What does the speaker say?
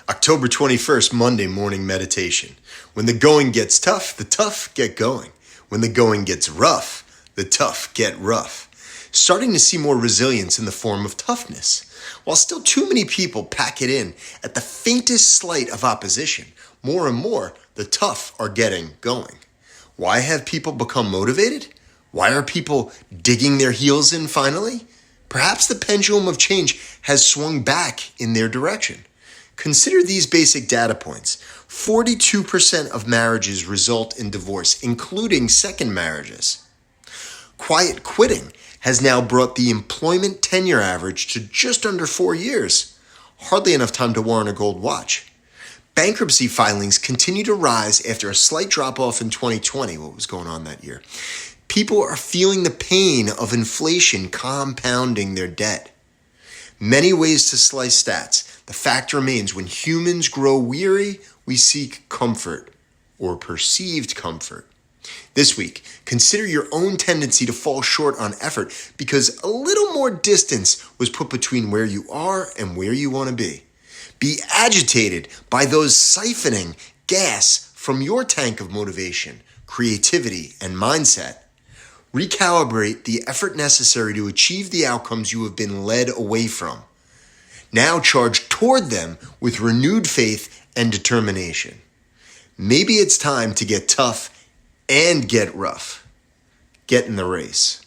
October 21st, Monday morning meditation. When the going gets tough, the tough get going. When the going gets rough, the tough get rough. Starting to see more resilience in the form of toughness. While still too many people pack it in at the faintest slight of opposition, more and more, the tough are getting going. Why have people become motivated? Why are people digging their heels in finally? Perhaps the pendulum of change has swung back in their direction. Consider these basic data points. 42% of marriages result in divorce, including second marriages. Quiet quitting has now brought the employment tenure average to just under 4 years. Hardly enough time to warrant a gold watch. Bankruptcy filings continue to rise after a slight drop-off in 2020. What was going on that year? People are feeling the pain of inflation compounding their debt. Many ways to slice stats. The fact remains, when humans grow weary, we seek comfort or perceived comfort. This week, consider your own tendency to fall short on effort because a little more distance was put between where you are and where you want to be. Be agitated by those siphoning gas from your tank of motivation, creativity, and mindset. Recalibrate the effort necessary to achieve the outcomes you have been led away from. Now charge toward them with renewed faith and determination. Maybe it's time to get tough and get rough. Get in the race.